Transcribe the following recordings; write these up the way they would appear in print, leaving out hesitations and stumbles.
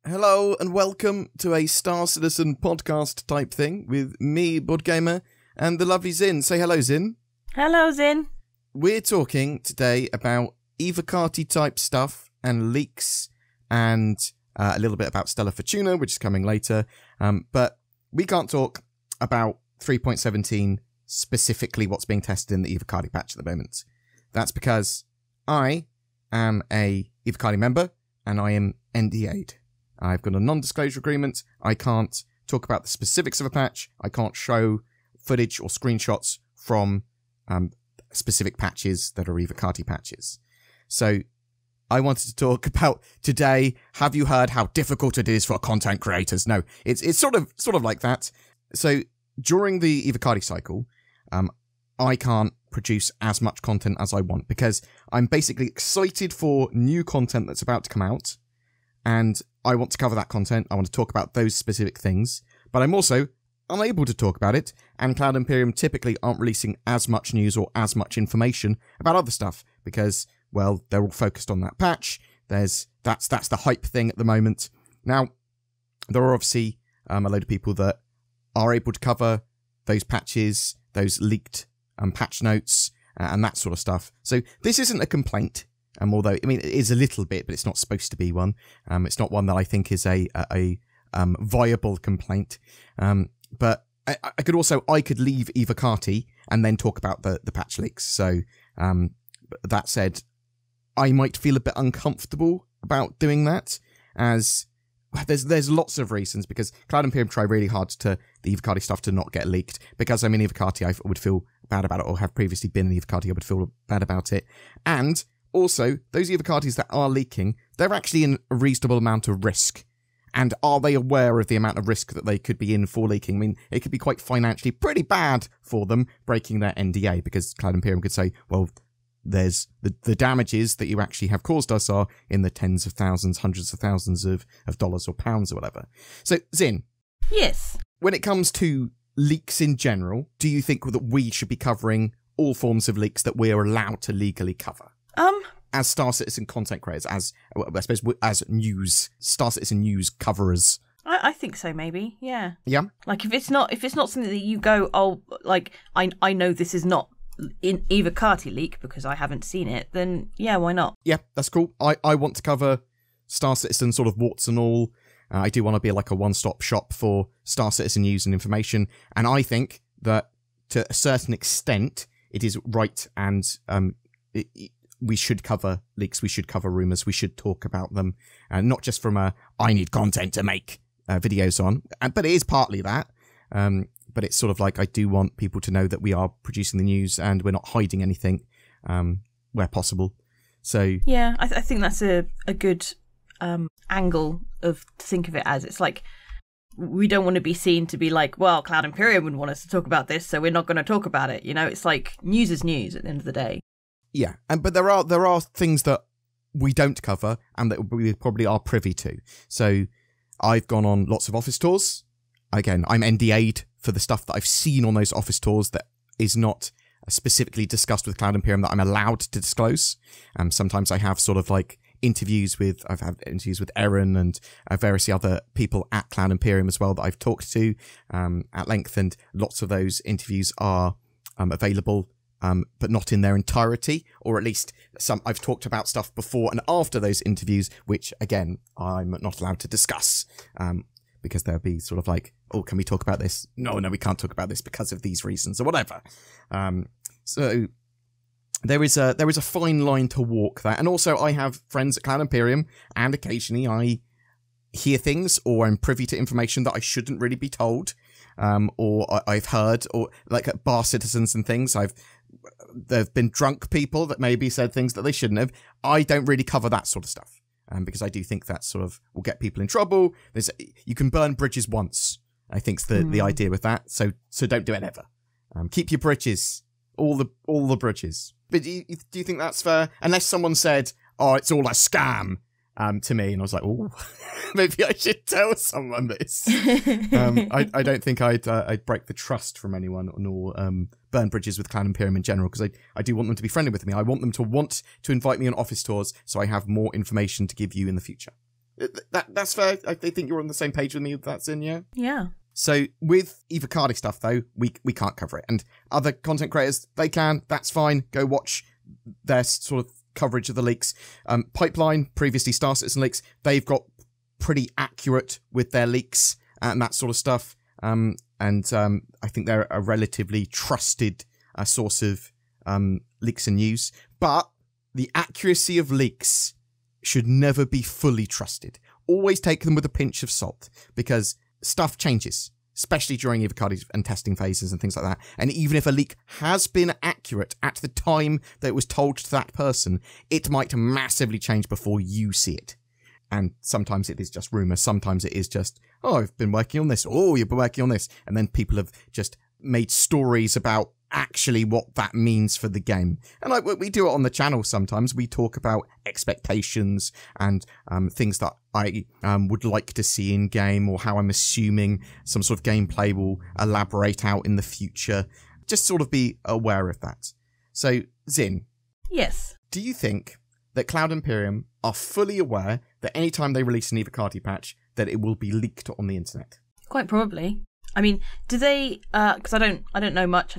Hello and welcome to a Star Citizen podcast type thing with me, BoredGamer, and the lovely Zin. Say hello, Zin. Hello, Zin. We're talking today about Evocati type stuff and leaks and a little bit about Stella Fortuna, which is coming later. But we can't talk about 3.17 specifically what's being tested in the Evocati patch at the moment. That's because I am a Evocati member and I am NDA'd. I've got a non-disclosure agreement. I can't talk about the specifics of a patch. I can't show footage or screenshots from specific patches that are Evocati patches. So I wanted to talk about today. Have you heard how difficult it is for content creators? No, it's sort of like that. So during the Evocati cycle, I can't produce as much content as I want because I'm basically excited for new content that's about to come out. And I want to cover that content. I want to talk about those specific things, but I'm also unable to talk about it. And Cloud Imperium typically aren't releasing as much news or as much information about other stuff because, well, they're all focused on that patch. That's the hype thing at the moment. Now, there are obviously a load of people that are able to cover those patches, those leaked patch notes, and that sort of stuff. So this isn't a complaint. Although, I mean, it is a little bit, but it's not supposed to be one. It's not one that I think is a viable complaint. But I could leave Evocati and then talk about the patch leaks. So, that said, I might feel a bit uncomfortable about doing that, as there's lots of reasons, because Cloud Imperium try really hard to the Evocati stuff to not get leaked. Because I'm in Evocati, I would feel bad about it, or have previously been in Evocati, I would feel bad about it. And also, those Evocatis that are leaking, they're actually in a reasonable amount of risk. And are they aware of the amount of risk that they could be in for leaking? I mean, it could be quite financially pretty bad for them breaking their NDA, because Cloud Imperium could say, well, there's the damages that you actually have caused us are in the tens of thousands, hundreds of thousands of dollars or pounds or whatever. So, Zin. Yes. When it comes to leaks in general, do you think that we should be covering all forms of leaks that we're allowed to legally cover? As Star Citizen content creators, as Star Citizen news coverers. I think so, maybe. Yeah. Yeah. Like if it's not something that you go, oh, like I know this is not in Evocati leak because I haven't seen it, then yeah, why not? Yeah, that's cool. I want to cover Star Citizen sort of warts and all. I do want to be like a one-stop shop for Star Citizen news and information, and I think that to a certain extent it is right, and we should cover leaks, we should cover rumours, we should talk about them, not just from I need content to make videos on, but it is partly that, but it's sort of like I do want people to know that we are producing the news and we're not hiding anything where possible. So yeah, I think that's a good angle to think of it as. It's like we don't want to be seen to be like, well, Cloud Imperium would want us to talk about this, so we're not going to talk about it. You know, it's like news is news at the end of the day. Yeah, but there are things that we don't cover and that we probably are privy to. So I've gone on lots of office tours. Again, I'm NDA'd for the stuff that I've seen on those office tours that is not specifically discussed with Cloud Imperium that I'm allowed to disclose. Sometimes I have sort of like I've had interviews with Erin and various other people at Cloud Imperium as well that I've talked to at length, and lots of those interviews are available. But not in their entirety, or at least some. I've talked about stuff before and after those interviews, which again I'm not allowed to discuss, because there'll be sort of like, oh, can we talk about this? No, we can't talk about this because of these reasons or whatever. So there is a fine line to walk there, and also I have friends at Cloud Imperium, and occasionally I hear things or I'm privy to information that I shouldn't really be told, or I've heard, or like at bar citizens and things. There've been drunk people that maybe said things that they shouldn't have. I don't really cover that sort of stuff, because I do think that sort of will get people in trouble. You can burn bridges once, I think's the idea with that. So don't do it ever. Keep your bridges, all the bridges. But do you think that's fair? Unless someone said, "Oh, it's all a scam," to me, and I was like, "Oh, maybe I should tell someone this." I don't think I'd break the trust from anyone, nor burn bridges with Cloud Imperium in general, because I do want them to be friendly with me. I want them to want to invite me on office tours, so I have more information to give you in the future. That's fair. I think you're on the same page with me with that, Zin, yeah? Yeah. So with Evocati stuff, though, we can't cover it. And other content creators, they can. That's fine. Go watch their sort of coverage of the leaks. Pipeline, previously Star Citizen leaks, they've got pretty accurate with their leaks and that sort of stuff. I think they're a relatively trusted source of leaks and news. But the accuracy of leaks should never be fully trusted. Always take them with a pinch of salt, because stuff changes, especially during Evocati and testing phases and things like that. And even if a leak has been accurate at the time that it was told to that person, it might massively change before you see it. And sometimes it is just rumour. Sometimes it is just, oh, I've been working on this. Oh, you've been working on this. And then people have just made stories about actually what that means for the game. And we do it on the channel sometimes. We talk about expectations and things that I would like to see in game, or how I'm assuming some sort of gameplay will elaborate out in the future. Just sort of be aware of that. So, Zin. Yes. Do you think that Cloud Imperium are fully aware that anytime they release an Evocati patch, that it will be leaked on the internet? Quite probably. I mean, do they? Because I don't know much.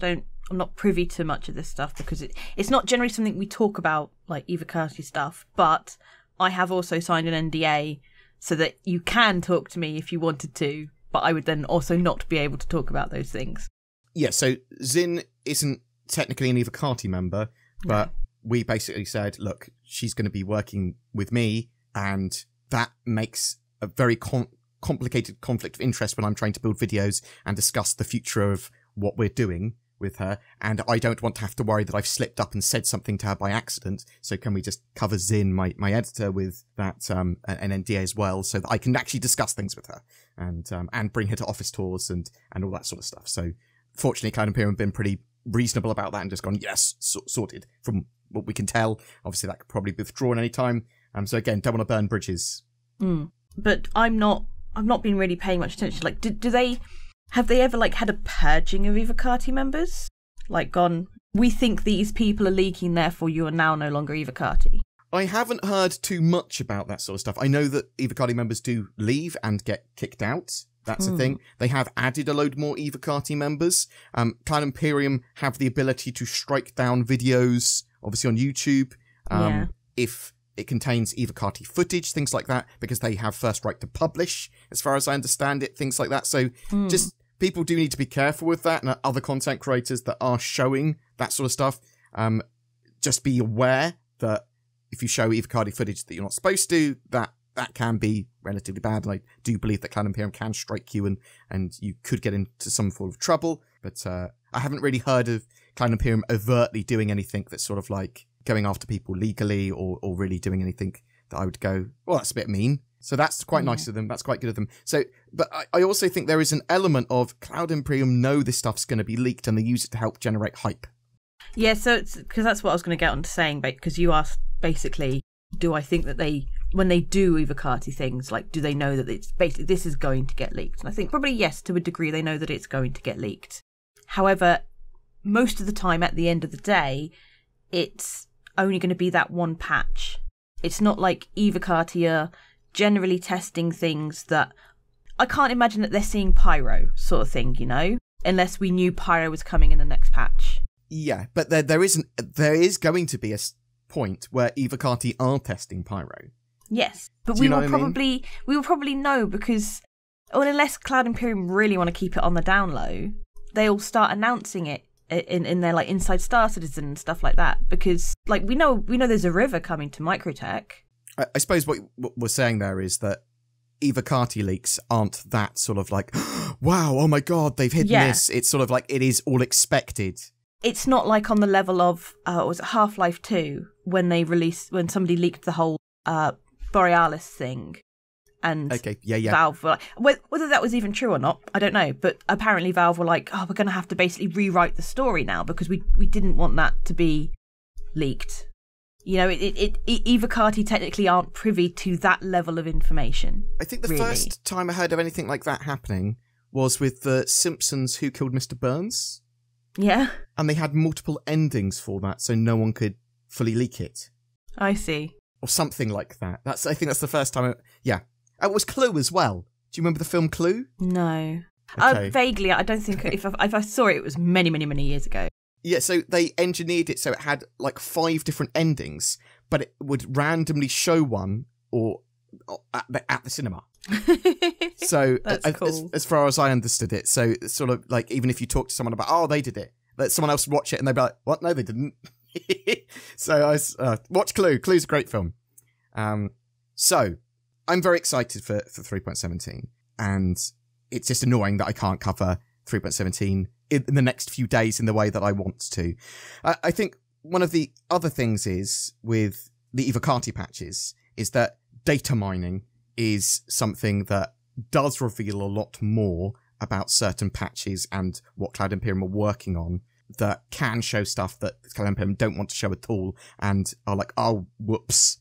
I'm not privy to much of this stuff, because it's not generally something we talk about, like Evocati stuff. But I have also signed an NDA so that you can talk to me if you wanted to, but I would then also not be able to talk about those things. Yeah. So Zin isn't technically an Evocati member, but we basically said, look, she's going to be working with me, and that makes a very complicated conflict of interest when I'm trying to build videos and discuss the future of what we're doing with her, and I don't want to have to worry that I've slipped up and said something to her by accident. So can we just cover Zin, my editor, with that an NDA as well, so that I can actually discuss things with her and bring her to office tours and all that sort of stuff. So fortunately, Cloud Imperium have been pretty reasonable about that and just gone, yes, sorted. From what we can tell, obviously that could probably be withdrawn any time. So again, don't want to burn bridges. But I've not been really paying much attention. Like, have they ever had a purging of Evocati members? Like, gone, we think these people are leaking, therefore you are now no longer Evocati. I haven't heard too much about that sort of stuff. I know that Evocati members do leave and get kicked out. That's a thing. They have added a load more Evocati members. Cloud Imperium have the ability to strike down videos, obviously on YouTube, if it contains Evocati footage, things like that, because they have first right to publish, as far as I understand it, things like that. So just people do need to be careful with that, and other content creators that are showing that sort of stuff, just be aware that if you show Evocati footage that you're not supposed to, that can be relatively bad. And I do believe that Cloud Imperium can strike you and you could get into some form of trouble. But I haven't really heard of Cloud Imperium overtly doing anything that's sort of like going after people legally or really doing anything that I would go, well, that's a bit mean. So that's quite nice of them. That's quite good of them. So, but I also think there is an element of Cloud Imperium know this stuff's going to be leaked and they use it to help generate hype. Yeah, so it's because that's what I was going to get on to saying, because you asked basically, do I think that when they do Evocati things, like, do they know that it's basically this is going to get leaked? And I think probably yes, to a degree, they know that it's going to get leaked. However, most of the time at the end of the day, it's only going to be that one patch. It's not like Evocati are generally testing things that I can't imagine that they're seeing Pyro sort of thing, unless we knew Pyro was coming in the next patch. Yeah, but there is going to be a point where Evocati are testing Pyro. Yes, but we will probably know, because unless Cloud Imperium really want to keep it on the down low, they'll start announcing it in their inside Star Citizen and stuff like that, because we know there's a river coming to Microtech. I suppose what we're saying there is that Evocati leaks aren't that sort of wow, oh my god, they've hidden this. It's sort of like it is all expected. It's not like on the level of was it Half-Life 2 when somebody leaked the whole Borealis thing. And Valve were whether that was even true or not, I don't know. But apparently Valve were like, oh, we're going to have to basically rewrite the story now because we didn't want that to be leaked. Evocati technically aren't privy to that level of information. I think the first time I heard of anything like that happening was with the Simpsons Who Killed Mr. Burns. Yeah. And they had multiple endings for that, so no one could fully leak it. I see. or something like that. I think that's the first time. Yeah. It was Clue as well. Do you remember the film Clue? No. Okay. Vaguely. I don't think if I saw it, it was many, many, many years ago. Yeah, so they engineered it so it had like 5 different endings, but it would randomly show one or at the cinema. So That's cool. as far as I understood it, so it's sort of like even if you talk to someone about, oh, they did it, let someone else watch it and they'd be like, what? No, they didn't. So I watch Clue. Clue's a great film. So I'm very excited for 3.17, and it's just annoying that I can't cover 3.17 in the next few days in the way that I want to. I think one of the other things is with the Evocati patches is that data mining is something that does reveal a lot more about certain patches and what Cloud Imperium are working on, that can show stuff that Cloud Imperium don't want to show at all and are like, oh, whoops.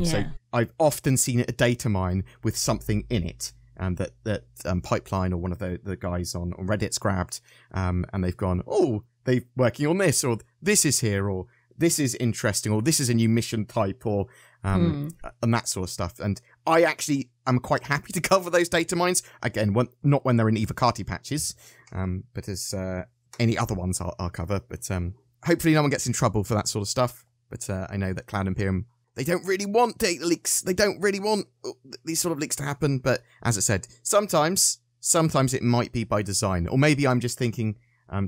So I've often seen a data mine with something in it that Pipeline or one of the guys on Reddit's grabbed, and they've gone, oh, they're working on this, or this is here, or this is interesting, or this is a new mission type, or and that sort of stuff. And I actually am quite happy to cover those data mines. Again, not when they're in Evocati patches, but as any other ones I'll cover. But hopefully no one gets in trouble for that sort of stuff. But I know that Cloud Imperium, they don't really want data leaks. They don't really want these sort of leaks to happen. But as I said, sometimes it might be by design. Or maybe I'm just thinking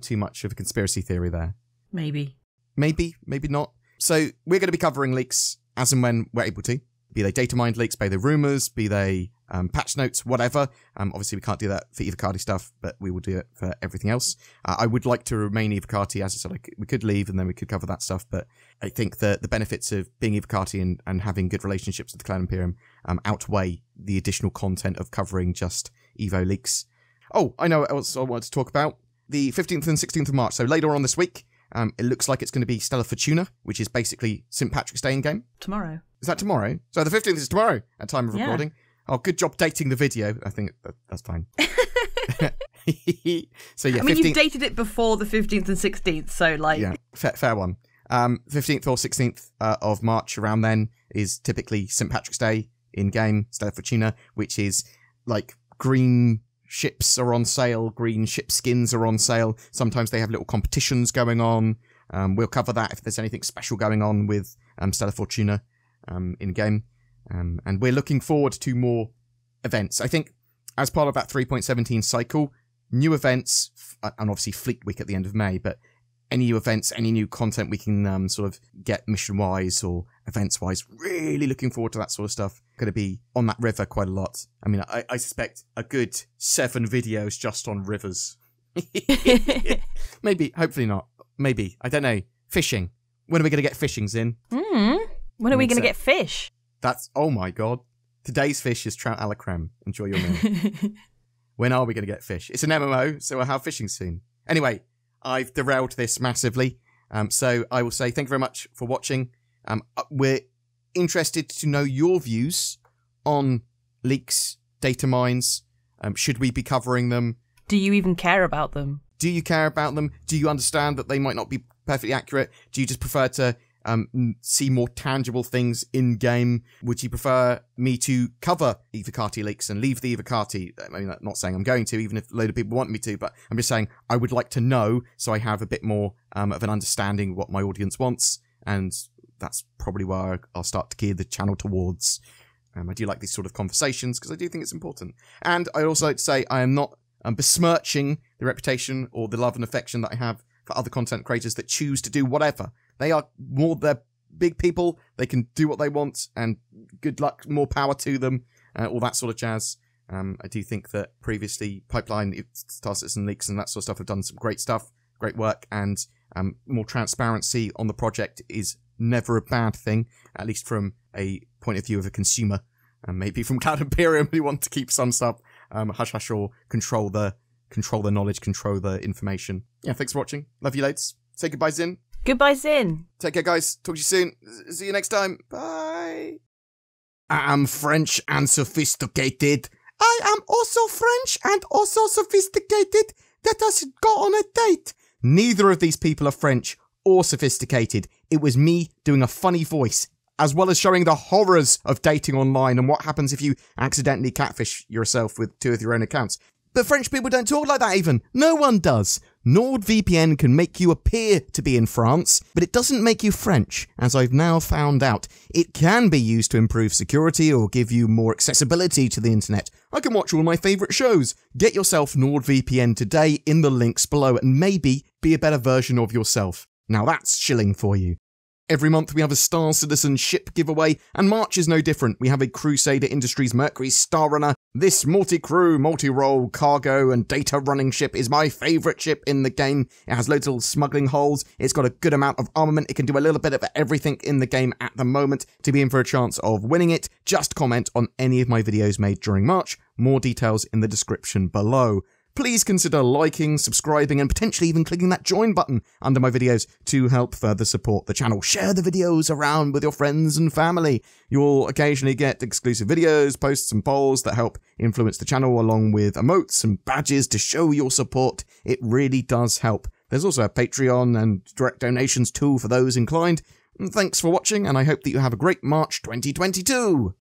too much of a conspiracy theory there. Maybe not. So we're going to be covering leaks as and when we're able to. Be they data mined leaks, be they rumours, be they patch notes, whatever. Obviously, we can't do that for Evocati stuff, but we will do it for everything else. I would like to remain Evocati. As I said, we could leave and then we could cover that stuff, but I think that the benefits of being Evocati and having good relationships with the Cloud Imperium outweigh the additional content of covering just Evo leaks. Oh, I know what else I wanted to talk about. The 15th and 16th of March, so later on this week, it looks like it's going to be Stella Fortuna, which is basically St. Patrick's Day in game. Tomorrow. Is that tomorrow? So the 15th is tomorrow at time of recording. Oh, good job dating the video. I think that's fine. So yeah, I mean, 15th... you've dated it before the 15th and 16th, so like... Yeah, fair one. 15th or 16th of March, around then, is typically St. Patrick's Day in game, Stella Fortuna, which is like green ships are on sale, green ship skins are on sale. Sometimes they have little competitions going on. We'll cover that if there's anything special going on with Stella Fortuna in game. And we're looking forward to more events. I think as part of that 3.17 cycle, new events, and obviously Fleet Week at the end of May, but any new events, any new content we can sort of get mission-wise or events-wise, really looking forward to that sort of stuff. Going to be on that river quite a lot. I mean, I suspect a good 7 videos just on rivers. Maybe, hopefully not. Maybe, I don't know. Fishing. When are we going to get fishings in? When are we going to get fish? That's, oh my god. Today's fish is trout a la creme. Enjoy your meal. When are we going to get fish? It's an MMO, so we'll have fishing soon. Anyway, I've derailed this massively. So I will say thank you very much for watching. We're interested to know your views on leaks, data mines. Should we be covering them? Do you even care about them? Do you care about them? Do you understand that they might not be perfectly accurate? Do you just prefer to see more tangible things in game? Would you prefer me to cover Evocati leaks and leave the Evocati? I mean, I'm not saying I'm going to, even if a load of people want me to, but I'm just saying I would like to know so I have a bit more of an understanding of what my audience wants, and that's probably where I'll start to gear the channel towards. I do like these sort of conversations because I do think it's important. And I also like to say I am not besmirching the reputation or the love and affection that I have for other content creators that choose to do whatever. They're big people. They can do what they want, and good luck, more power to them, all that sort of jazz. I do think that previously Pipeline, Star Citizen Leaks and that sort of stuff have done some great stuff, great work, and more transparency on the project is never a bad thing, at least from a point of view of a consumer. And maybe from Cloud Imperium, who want to keep some stuff hush-hush or control the knowledge, control the information. Yeah, thanks for watching. Love you loads. Say goodbye, Zin. Goodbye, Zin. Take care, guys. Talk to you soon. See you next time. Bye. I am French and sophisticated. I am also French and also sophisticated. Let us go on a date. Neither of these people are French or sophisticated. It was me doing a funny voice. as well as showing the horrors of dating online and what happens if you accidentally catfish yourself with 2 of your own accounts. But French people don't talk like that even. No one does. NordVPN can make you appear to be in France, but it doesn't make you French, as I've now found out. It can be used to improve security or give you more accessibility to the internet. I can watch all my favourite shows. Get yourself NordVPN today in the links below and maybe be a better version of yourself. Now that's shilling for you. Every month we have a Star Citizen ship giveaway, and March is no different. We have a Crusader Industries Mercury Star Runner. This multi-crew, multi-role, cargo and data running ship is my favourite ship in the game. It has loads of little smuggling holes. It's got a good amount of armament. It can do a little bit of everything in the game at the moment. To be in for a chance of winning it, just comment on any of my videos made during March. More details in the description below. Please consider liking, subscribing, and potentially even clicking that join button under my videos to help further support the channel. Share the videos around with your friends and family. You'll occasionally get exclusive videos, posts, and polls that help influence the channel, along with emotes and badges to show your support. It really does help. There's also a Patreon and direct donations tool for those inclined. Thanks for watching, and I hope that you have a great March 2022!